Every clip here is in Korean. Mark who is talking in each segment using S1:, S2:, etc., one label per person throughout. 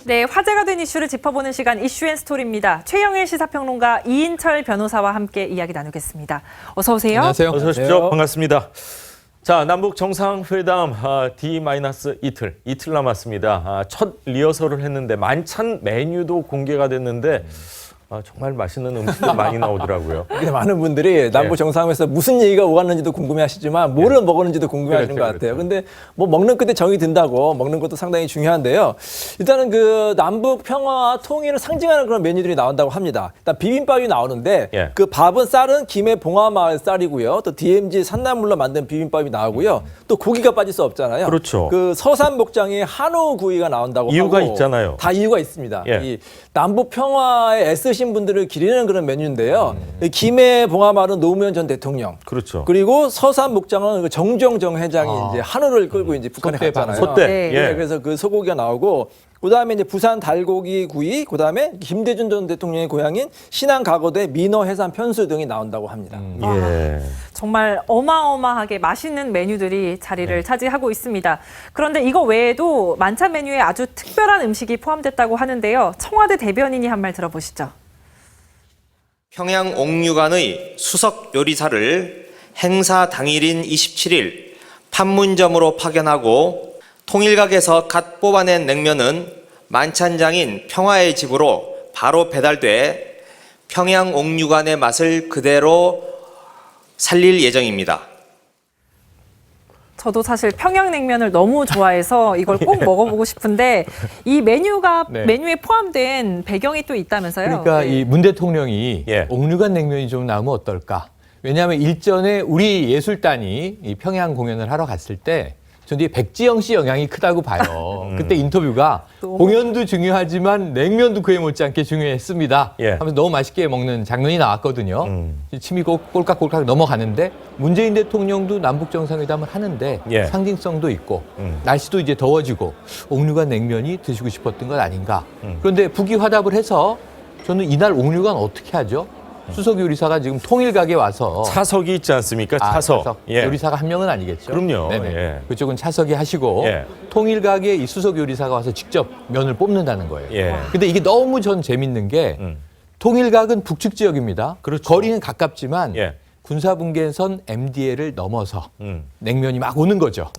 S1: 네, 화제가 된 이슈를 짚어보는 시간 이슈앤스토리입니다. 최영일 시사평론가 이인철 변호사와 함께 이야기 나누겠습니다. 어서 오세요.
S2: 안녕하세요.
S3: 어서 오십시오. 반갑습니다. 자, 남북 정상회담 이틀 남았습니다. 첫 리허설을 했는데 만찬 메뉴도 공개가 됐는데 정말 맛있는 음식도 많이 나오더라고요.
S2: 많은 분들이 남북 정상회담에서 무슨 얘기가 오갔는지도 궁금해하시지만 뭐를 먹었는지도 궁금해하시는 것 같아요. 근데 뭐 먹는 끝에 정이 든다고 먹는 것도 상당히 중요한데요. 일단은 그 남북 평화와 통일을 상징하는 그런 메뉴들이 나온다고 합니다. 일단 비빔밥이 나오는데 그 밥은 쌀은 김해 봉화마을 쌀이고요. 또 DMZ 산나물로 만든 비빔밥이 나오고요. 또 고기가 빠질 수 없잖아요.
S3: 그렇죠.
S2: 그 서산 목장에 한우 구이가 나온다고
S3: 이유가
S2: 하고
S3: 있잖아요.
S2: 다 이유가 있습니다. 이 남북 평화에 애쓰신 분들을 기리는 그런 메뉴인데요. 김해 봉화마을은 노무현 전 대통령.
S3: 그렇죠.
S2: 그리고 서산 목장은 정정정 회장이 이제 한우를 끌고 이제 북한에 갔잖아요.
S3: 소떼.
S1: 네.
S2: 그래서 그 소고기가 나오고 그다음에 이제 부산 달고기 구이, 그다음에 김대중 전 대통령의 고향인 신안 가거대 민어 해산 편수 등이 나온다고 합니다.
S1: 정말 어마어마하게 맛있는 메뉴들이 자리를 차지하고 있습니다. 그런데 이거 외에도 만찬 메뉴에 아주 특별한 음식이 포함됐다고 하는데요. 청와대 대변인이 한 말 들어보시죠.
S4: 평양 옥류관의 수석 요리사를 행사 당일인 27일 판문점으로 파견하고 통일각에서 갓 뽑아낸 냉면은 만찬장인 평화의 집으로 바로 배달돼 평양 옥류관의 맛을 그대로 살릴 예정입니다.
S1: 저도 사실 평양냉면을 너무 좋아해서 이걸 꼭 먹어보고 싶은데 이 메뉴가 메뉴에 포함된 배경이 또 있다면서요?
S5: 그러니까 이 문 대통령이 옥류관 냉면이 좀 나오면 어떨까? 왜냐하면 일전에 우리 예술단이 이 평양 공연을 하러 갔을 때 전 뒤에 백지영 씨 영향이 크다고 봐요. 그때 인터뷰가 공연도 중요하지만 냉면도 그에 못지않게 중요했습니다. 하면서 너무 맛있게 먹는 장면이 나왔거든요. 침이 꼴깍꼴깍 넘어가는데 문재인 대통령도 남북 정상회담을 하는데 상징성도 있고 날씨도 이제 더워지고 옥류관 냉면이 드시고 싶었던 것 아닌가. 그런데 북이 화답을 해서 저는 이날 옥류관 어떻게 하죠? 수석 요리사가 지금 통일각에 와서
S3: 차석이 있지 않습니까? 차석.
S5: 요리사가 한 명은 아니겠죠?
S3: 그럼요.
S5: 그쪽은 차석이 하시고 통일각에 이 수석 요리사가 와서 직접 면을 뽑는다는 거예요. 근데 이게 너무 전 재밌는 게 통일각은 북측 지역입니다.
S3: 그렇죠.
S5: 거리는 가깝지만 군사분계선 MDL을 넘어서 냉면이 막 오는 거죠.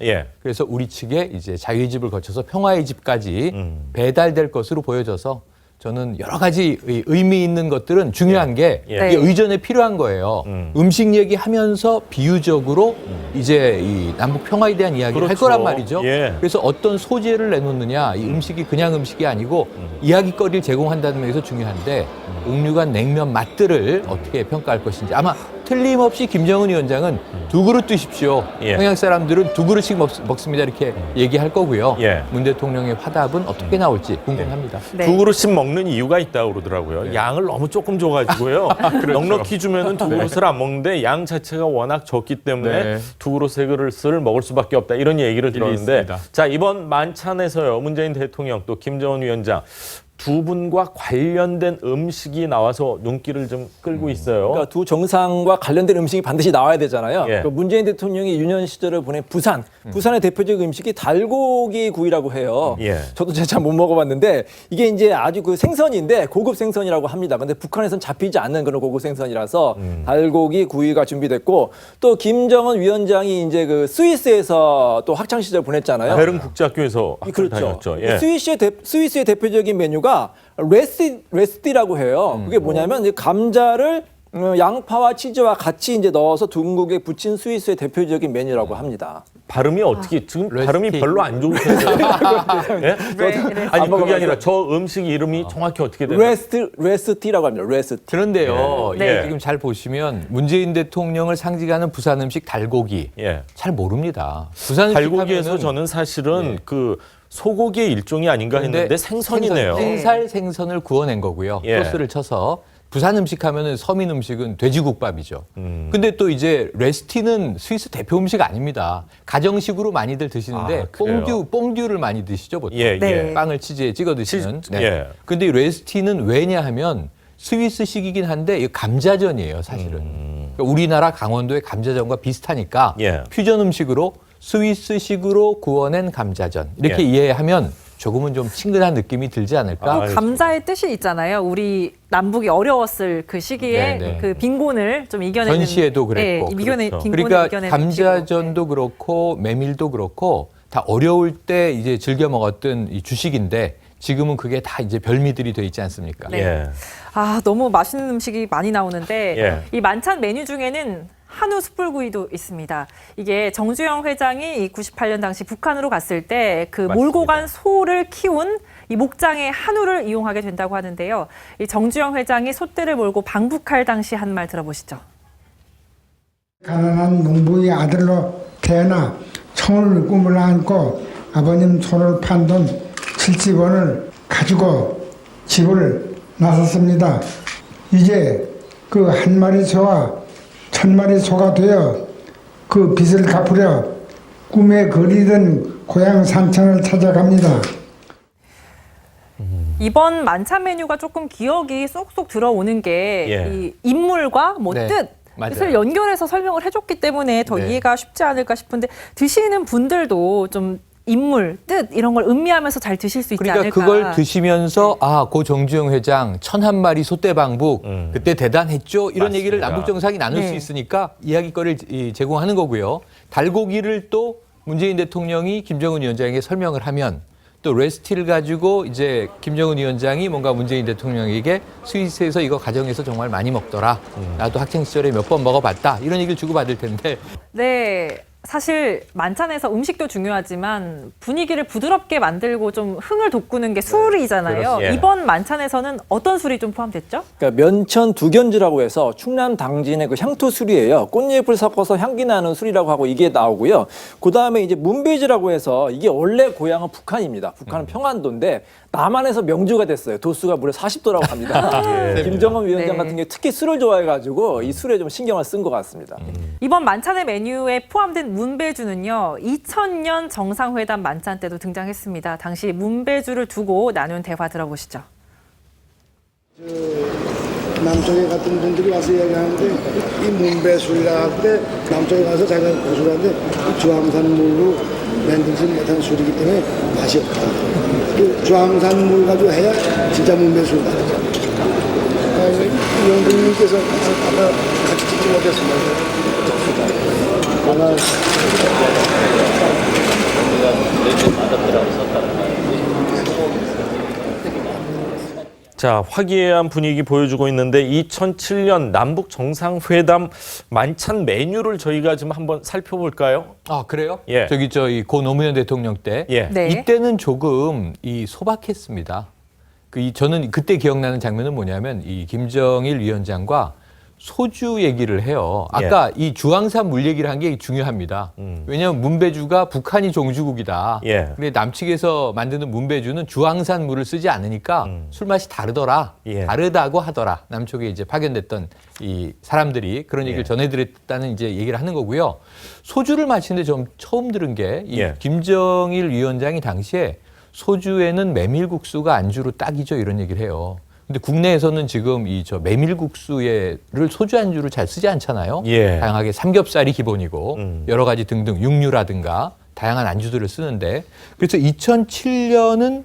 S5: 그래서 우리 측에 이제 자유의 집을 거쳐서 평화의 집까지 배달될 것으로 보여져서 저는 여러 가지 의미 있는 것들은 중요한 게 이게 의전에 필요한 거예요. 음식 얘기하면서 비유적으로 이제 이 남북 평화에 대한 이야기를 할 거란 말이죠. 그래서 어떤 소재를 내놓느냐, 이 음식이 그냥 음식이 아니고 이야기거리를 제공한다는 면에서 중요한데 옥류관 냉면 맛들을 어떻게 평가할 것인지 아마 틀림없이 김정은 위원장은 두 그릇 드십시오. 평양 사람들은 두 그릇씩 먹습니다. 이렇게 얘기할 거고요. 문 대통령의 화답은 어떻게 나올지 궁금합니다.
S3: 두 그릇씩 먹는 이유가 있다고 그러더라고요. 양을 너무 조금 줘가지고요. 넉넉히 주면은 두 그릇을 안 먹는데 양 자체가 워낙 적기 때문에 두 그릇 세 그릇을 먹을 수밖에 없다. 이런 얘기를 들었는데 자, 이번 만찬에서요. 문재인 대통령 또 김정은 위원장 두 분과 관련된 음식이 나와서 눈길을 좀 끌고 있어요.
S2: 그러니까 두 정상과 관련된 음식이 반드시 나와야 되잖아요. 그러니까 문재인 대통령이 유년 시절을 보낸 부산의 대표적인 음식이 달고기 구이라고 해요. 저도 잘 못 먹어봤는데 이게 이제 아주 그 생선인데 고급 생선이라고 합니다. 근데 북한에서는 잡히지 않는 그런 고급 생선이라서 달고기 구이가 준비됐고 또 김정은 위원장이 이제 그 스위스에서 또 학창 시절 보냈잖아요.
S3: 베른 국제학교에서
S2: 다녔죠.
S3: 예.
S2: 스위스의 대표적인 메뉴가 레스티라고 해요. 그게 뭐냐면 이제 감자를 양파와 치즈와 같이 이제 넣어서 둥국에 부친 스위스의 대표적인 메뉴라고 합니다.
S3: 발음이 어떻게 지금 발음이 별로 안 좋으세요? 예? 아니 그게 아니라 저 음식 이름이 정확히 어떻게 되나요?
S2: 레스티라고 합니다. 레스티.
S5: 그런데요. 지금 잘 보시면 문재인 대통령을 상징하는 부산 음식 달고기 잘 모릅니다. 부산 음식
S3: 달고기에서 저는 사실은 그 소고기의 일종이 아닌가 했는데 생선이네요.
S5: 생선을 구워낸 거고요. 소스를 쳐서. 부산 음식 하면은 서민 음식은 돼지국밥이죠. 근데 또 이제 레스티는 스위스 대표 음식 아닙니다. 가정식으로 많이들 드시는데 뽕듀를 많이 드시죠, 보통. 빵을 치즈에 찍어 드시는. 근데 이 레스티는 왜냐 하면 스위스식이긴 한데 감자전이에요, 사실은. 그러니까 우리나라 강원도의 감자전과 비슷하니까
S3: 예.
S5: 퓨전 음식으로 스위스식으로 구워낸 감자전 이렇게
S3: 예.
S5: 이해하면 조금은 좀 친근한 느낌이 들지 않을까?
S1: 또 감자의 뜻이 있잖아요. 우리 남북이 어려웠을 그 시기에
S5: 네네.
S1: 그 빈곤을 좀 이겨내는
S5: 전시회도 그랬고.
S1: 네,
S3: 그렇죠.
S1: 빈곤을
S5: 그러니까
S1: 이겨내는
S5: 감자전도 그렇고 메밀도 그렇고 다 어려울 때 이제 즐겨 먹었던 이 주식인데 지금은 그게 다 이제 별미들이 돼 있지 않습니까?
S1: 네.
S3: 예.
S1: 아, 너무 맛있는 음식이 많이 나오는데
S3: 예.
S1: 이 만찬 메뉴 중에는 한우 숯불구이도 있습니다. 이게 정주영 회장이 98년 당시 북한으로 갔을 때 그 몰고 간 소를 키운 이 목장의 한우를 이용하게 된다고 하는데요. 이 정주영 회장이 소떼를 몰고 방북할 당시 한 말 들어보시죠.
S6: 가난한 농부의 아들로 태어나 청을 꿈을 안고 아버님 소를 판 돈 70원을 가지고 집을 나섰습니다. 이제 그 한 마리 소와 1000마리 소가 되어 그 빚을 갚으려 꿈에 그리던 고향 산천을 찾아갑니다.
S1: 이번 만찬 메뉴가 조금 기억이 쏙쏙 들어오는 게
S3: 예.
S1: 이 인물과 뭐
S5: 네,
S1: 뜻,
S5: 맞아요.
S1: 뜻을 연결해서 설명을 해줬기 때문에 더
S5: 네.
S1: 이해가 쉽지 않을까 싶은데 드시는 분들도 좀 인물, 뜻 이런 걸 음미하면서 잘 드실 수 있지
S5: 그러니까
S1: 않을까.
S5: 그걸 드시면서 아, 고 정주영 회장 1001마리 소떼 방북 그때 대단했죠. 이런
S3: 맞습니다.
S5: 얘기를 남북 정상이 나눌
S1: 네.
S5: 수 있으니까 이야기거리를 제공하는 거고요. 달고기를 또 문재인 대통령이 김정은 위원장에게 설명을 하면 또 레시피를 가지고 이제 김정은 위원장이 뭔가 문재인 대통령에게 스위스에서 이거 가정에서 정말 많이 먹더라. 나도 학창 시절에 몇 번 먹어봤다. 이런 얘기를 주고받을 텐데
S1: 네. 사실 만찬에서 음식도 중요하지만 분위기를 부드럽게 만들고 좀 흥을 돋구는 게 술이잖아요.
S3: 그렇습니다.
S1: 이번 만찬에서는 어떤 술이 좀 포함됐죠?
S2: 그러니까 면천 두견주라고 해서 충남 당진의 그 향토 술이에요. 꽃잎을 섞어서 향기 나는 술이라고 하고 이게 나오고요. 그 다음에 이제 문배주라고 해서 이게 원래 고향은 북한입니다. 북한은 평안도인데 남한에서 명주가 됐어요. 도수가 무려 40도라고 합니다. 김정은 위원장
S1: 네.
S2: 같은 경우 특히 술을 좋아해가지고 이 술에 좀 신경을 쓴 것 같습니다.
S1: 이번 만찬의 메뉴에 포함된 문배주는요. 2000년 정상회담 만찬 때도 등장했습니다. 당시 문배주를 두고 나눈 대화 들어보시죠.
S7: 남쪽에 갔던 분들이 와서 이야기하는데 이 문배술이라 할 때 남쪽에 가서 자기가 고술하는데 주황산물로 만들지 못한 술이기 때문에 맛이 없다. 그 주황산물 가지고 해야 진짜 문배술이다. 영국님께서 아까 같이 찍지 못했습니다. 아마
S3: 자, 화기애애한 분위기 보여주고 있는데 2007년 남북 정상회담 만찬 메뉴를 저희가 좀 한번 살펴볼까요?
S5: 아, 그래요?
S3: 예.
S5: 저기 고 노무현 대통령 때
S3: 예.
S1: 네.
S5: 이때는 조금 이 소박했습니다. 저는 그때 기억나는 장면은 뭐냐면 이 김정일 위원장과 소주 얘기를 해요. 아까 이 주황산 물 얘기를 한 게 중요합니다. 왜냐하면 문배주가 북한이 종주국이다.
S3: 예.
S5: 근데 남측에서 만드는 문배주는 주황산 물을 쓰지 않으니까 술 맛이 다르더라.
S3: 예.
S5: 다르다고 하더라. 남쪽에 이제 파견됐던 이 사람들이 그런 얘기를
S3: 예.
S5: 전해드렸다는 이제 얘기를 하는 거고요. 소주를 마시는데 좀 처음 들은 게 이
S3: 예.
S5: 김정일 위원장이 당시에 소주에는 메밀국수가 안주로 딱이죠. 이런 얘기를 해요. 근데 국내에서는 지금 메밀국수를 소주 안주로 잘 쓰지 않잖아요.
S3: 예.
S5: 다양하게 삼겹살이 기본이고 여러 가지 등등 육류라든가 다양한 안주들을 쓰는데 그래서 2007년은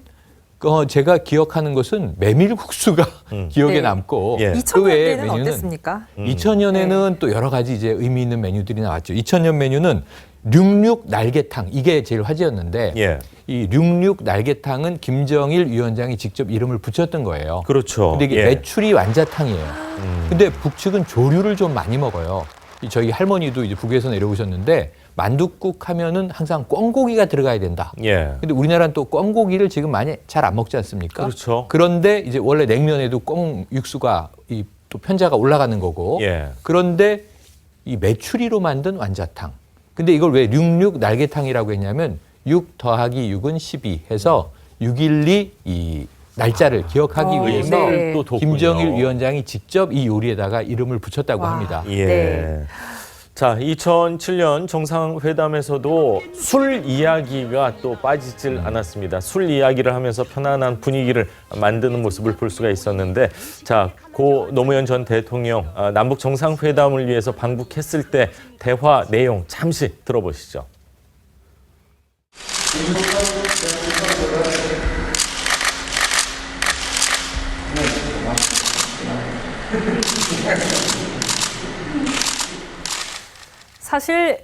S5: 제가 기억하는 것은 메밀국수가 기억에
S1: 네.
S5: 남고
S3: 예.
S5: 그 외의
S1: 2000년대는
S5: 메뉴는
S1: 어땠습니까?
S5: 2000년에는 또 여러 가지 이제 의미 있는 메뉴들이 나왔죠. 2000년 메뉴는 륙육 날개탕 이게 제일 화제였는데
S3: 예.
S5: 이 륙육 날개탕은 김정일 위원장이 직접 이름을 붙였던 거예요.
S3: 그렇죠.
S5: 근데 이게
S3: 예.
S5: 메추리 완자탕이에요. 근데 북측은 조류를 좀 많이 먹어요. 저희 할머니도 이제 북에서 내려오셨는데 만둣국 하면은 항상 꿩고기가 들어가야 된다.
S3: 예.
S5: 근데 우리나라는 또 꿩고기를 지금 많이 잘 안 먹지 않습니까?
S3: 그렇죠.
S5: 그런데 이제 원래 냉면에도 꿩 육수가 또 편자가 올라가는 거고.
S3: 예.
S5: 그런데 이 메추리로 만든 완자탕. 근데 이걸 왜 륙육 날개탕이라고 했냐면 6 더하기 6은 12 해서 6.12 이 날짜를 기억하기 위해서
S1: 네.
S3: 또 뒀군요.
S5: 김정일 위원장이 직접 이 요리에다가 이름을 붙였다고
S1: 와.
S5: 합니다.
S3: 예.
S1: 네.
S3: 자, 2007년 정상회담에서도 술 이야기가 또 빠지질 않았습니다. 술 이야기를 하면서 편안한 분위기를 만드는 모습을 볼 수가 있었는데, 자, 고 노무현 전 대통령 남북 정상회담을 위해서 방북했을 때 대화 내용 잠시 들어보시죠.
S1: 사실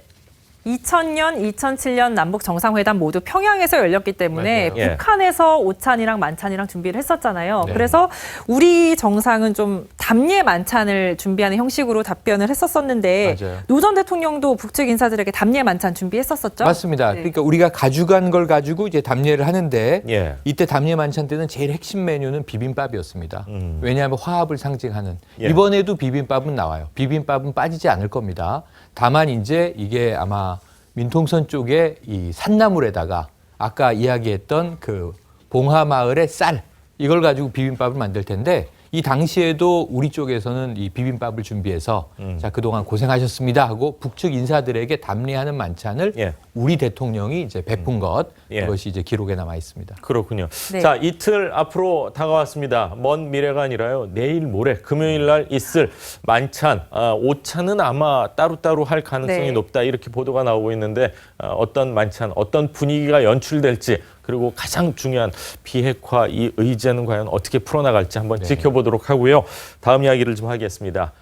S1: 2000년, 2007년 남북 정상회담 모두 평양에서 열렸기 때문에
S3: 맞아요.
S1: 북한에서 오찬이랑 만찬이랑 준비를 했었잖아요.
S5: 네.
S1: 그래서 우리 정상은 좀 답례 만찬을 준비하는 형식으로 답변을 했었었는데
S5: 맞아요.
S1: 노 전 대통령도 북측 인사들에게 답례 만찬 준비했었었죠.
S5: 맞습니다.
S1: 네.
S5: 그러니까 우리가 가져간 걸 가지고 이제 답례를 하는데
S3: 예.
S5: 이때 답례 만찬 때는 제일 핵심 메뉴는 비빔밥이었습니다. 왜냐하면 화합을 상징하는.
S3: 예.
S5: 이번에도 비빔밥은 나와요. 비빔밥은 빠지지 않을 겁니다. 다만 이제 이게 아마 민통선 쪽에 이 산나물에다가 아까 이야기했던 그 봉하마을의 쌀 이걸 가지고 비빔밥을 만들 텐데 이 당시에도 우리 쪽에서는 이 비빔밥을 준비해서 자 그동안 고생하셨습니다 하고 북측 인사들에게 답례하는 만찬을
S3: 예.
S5: 우리 대통령이 이제 베푼 것
S3: 예.
S5: 그것이 이제 기록에 남아 있습니다.
S3: 그렇군요.
S1: 네.
S3: 자, 이틀 앞으로 다가왔습니다. 먼 미래가 아니라요. 내일 모레 금요일 날 있을 만찬, 오찬은 아마 따로따로 할 가능성이
S1: 네.
S3: 높다 이렇게 보도가 나오고 있는데 어떤 만찬, 어떤 분위기가 연출될지 그리고 가장 중요한 비핵화 이 의제는 과연 어떻게 풀어나갈지 한번 지켜보도록 하고요. 다음 이야기를 좀 하겠습니다.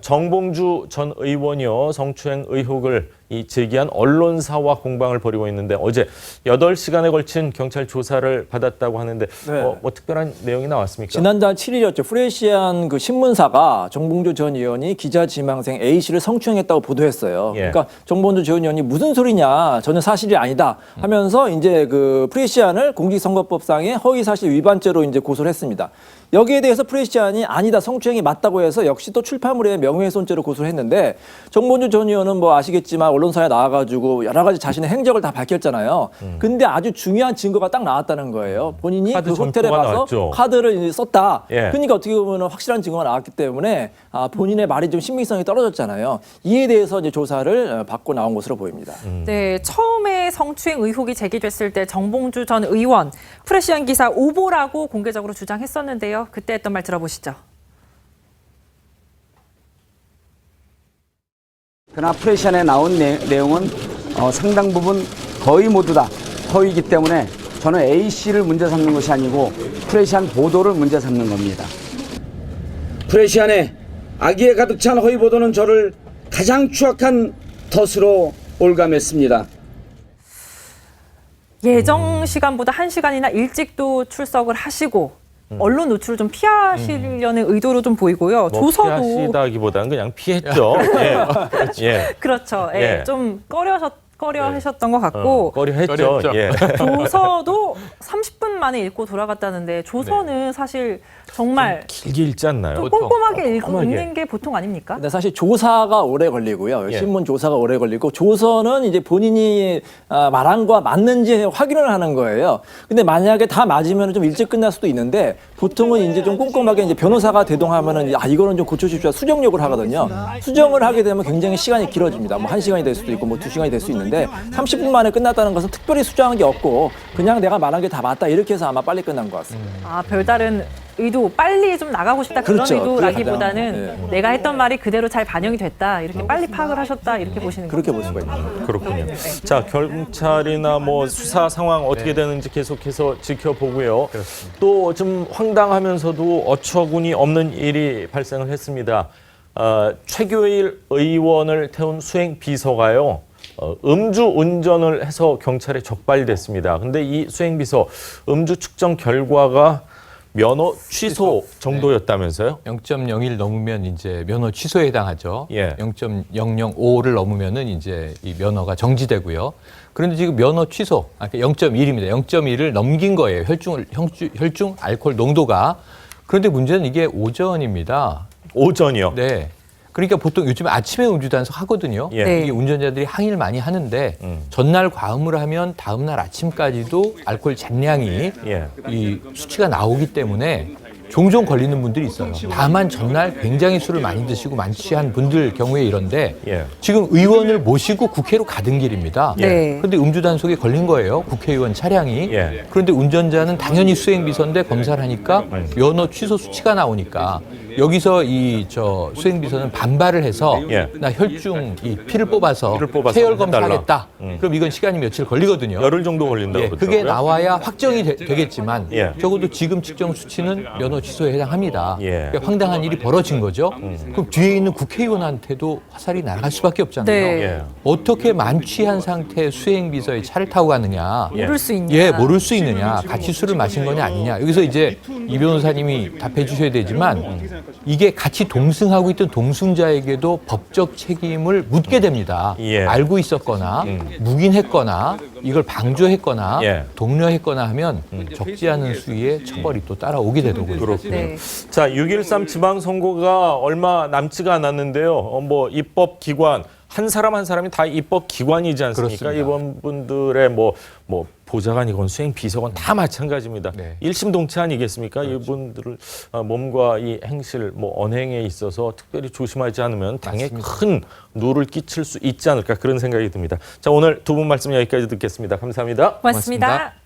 S3: 정봉주 전 의원이요. 성추행 의혹을 제기한 언론사와 공방을 벌이고 있는데 어제 8시간에 걸친 경찰 조사를 받았다고 하는데
S2: 네.
S3: 뭐 특별한 내용이 나왔습니까?
S2: 지난달 7일이었죠. 프레시안 그 신문사가 정봉주 전 의원이 기자 지망생 A 씨를 성추행했다고 보도했어요.
S3: 예.
S2: 그러니까 정봉주 전 의원이 무슨 소리냐, 전혀 사실이 아니다 하면서 이제 그 프레시안을 공직선거법상의 허위사실 위반죄로 이제 고소를 했습니다. 여기에 대해서 프레시안이 아니다, 성추행이 맞다고 해서 역시 또 출판물에 명예훼손죄로 고소를 했는데 정봉주 전 의원은 뭐 아시겠지만 언론사에 나와가지고 여러 가지 자신의 행적을 다 밝혔잖아요. 근데 아주 중요한 증거가 딱 나왔다는 거예요. 본인이
S3: 카드
S2: 그 호텔에
S3: 점포가
S2: 가서
S3: 나왔죠.
S2: 카드를 이제 썼다.
S3: 예.
S2: 그러니까 어떻게 보면 확실한 증거가 나왔기 때문에 본인의 말이 좀 신빙성이 떨어졌잖아요. 이에 대해서 이제 조사를 받고 나온 것으로 보입니다.
S1: 네, 처음에 성추행 의혹이 제기됐을 때 정봉주 전 의원 프레시안 기사 오보라고 공개적으로 주장했었는데요. 그때 했던 말 들어보시죠.
S8: 그러나 프레시안에 나온 내용은 상당 부분 거의 모두 다 허위이기 때문에 저는 A씨를 문제 삼는 것이 아니고 프레시안 보도를 문제 삼는 겁니다. 프레시안에 악의에 가득 찬 허위 보도는 저를 가장 추악한 덫으로 올감했습니다.
S1: 예정 시간보다 1시간이나 일찍 또 출석을 하시고 언론 노출을 좀 피하시려는 의도로 좀 보이고요.
S3: 뭐
S1: 조서도
S3: 피하시다기보다는 그냥 피했죠. 예.
S1: 그렇죠. 예,
S3: 예.
S1: 좀 꺼려 하셨던 것 같고
S3: 꺼려했죠. 예.
S1: 조서도 30분 만에 읽고 돌아갔다는데 조서는 사실 정말
S3: 길게 읽지 않나요?
S1: 좀 꼼꼼하게
S3: 꼼꼼하게.
S1: 읽는 게 보통 아닙니까?
S2: 근데 사실 조사가 오래 걸리고요.
S3: 예.
S2: 신문 조사가 오래 걸리고 조서는 이제 본인이 말한 거와 맞는지 확인을 하는 거예요. 근데 만약에 다 맞으면 좀 일찍 끝날 수도 있는데 보통은 이제 좀 꼼꼼하게 이제 변호사가 대동하면은 이거는 좀 고쳐주십시오. 수정력을 하거든요. 수정을 하게 되면 굉장히 시간이 길어집니다. 뭐 1시간이 될 수도 있고 뭐 2시간이 될 수 있는데 30분 만에 끝났다는 것은 특별히 수정한 게 없고 그냥 내가 말한 게 다 맞다 이렇게 해서 아마 빨리 끝난 것 같습니다.
S1: 별다른 의도, 빨리 좀 나가고 싶다 그런
S2: 그렇죠.
S1: 의도라기보다는
S2: 그게 가장,
S1: 내가 했던 말이 그대로 잘 반영이 됐다 이렇게 빨리 파악을 하셨다 이렇게 보시는 거죠.
S2: 그렇게 볼 수가 있습니다.
S3: 그렇군요. 자, 경찰이나 뭐 수사 상황 어떻게 되는지 계속해서 지켜보고요. 또 좀 황당하면서도 어처구니 없는 일이 발생을 했습니다. 최교일 의원을 태운 수행 비서가요. 음주 운전을 해서 경찰에 적발됐습니다. 근데 이 수행 비서 음주 측정 결과가 면허 취소 정도였다면서요?
S5: 0.01 넘으면 이제 면허 취소에 해당하죠.
S3: 예.
S5: 0.005를 넘으면은 이제 이 면허가 정지되고요. 그런데 지금 면허 취소, 0.1입니다. 0.1을 넘긴 거예요. 혈중 알코올 농도가. 그런데 문제는 이게 오전입니다.
S3: 오전이요?
S5: 네. 그러니까 보통 요즘 아침에 음주 단속 하거든요.
S3: 예.
S1: 네.
S5: 이 운전자들이 항의를 많이 하는데 전날 과음을 하면 다음날 아침까지도 알코올 잔량이
S3: 예.
S5: 이 수치가 나오기 때문에 종종 걸리는 분들이 있어요. 다만 전날 굉장히 술을 많이 드시고 만취한 분들 경우에 이런데 지금 의원을 모시고 국회로 가던 길입니다. 그런데 음주 단속에 걸린 거예요. 국회의원 차량이. 그런데 운전자는 당연히 수행비서인데 검사를 하니까 면허 취소 수치가 나오니까 여기서 수행비서는 반발을 해서 나 혈중 이 피를 뽑아서 체열 검사하겠다. 그럼 이건 시간이 며칠 걸리거든요.
S3: 열흘 정도 걸린다고
S5: 그게
S3: 그러더라고요.
S5: 나와야 확정이 되겠지만 적어도 지금 측정 수치는 면허 취소에 해당합니다. 그러니까 황당한 일이 벌어진 거죠. 그럼 뒤에 있는 국회의원한테도 화살이 날아갈 수밖에 없잖아요. 어떻게 만취한 상태 수행비서의 차를 타고 가느냐.
S1: 모를 수 있냐.
S5: 모를 수 있느냐. 같이 술을 마신 거냐 아니냐. 여기서 이제 이 변호사님이 답해 주셔야 되지만 이게 같이 동승하고 있던 동승자에게도 법적 책임을 묻게 됩니다. 알고 있었거나 묵인했거나 이걸 방조했거나 독려했거나 하면 적지 않은 수위의 처벌이 또 따라오게 되더군요.
S3: 그렇군요. 자, 6.13 지방선거가 얼마 남지가 않았는데요. 입법기관 한 사람 한 사람이 다 입법기관이지 않습니까?
S5: 그렇습니다.
S3: 이분들의 보좌관이건 수행비서건 다 마찬가지입니다. 1심 동체 아니겠습니까? 이분들을 몸과 이 행실, 언행에 있어서 특별히 조심하지 않으면 당에 큰 누를 끼칠 수 있지 않을까 그런 생각이 듭니다. 자, 오늘 두 분 말씀 여기까지 듣겠습니다. 감사합니다.
S1: 고맙습니다.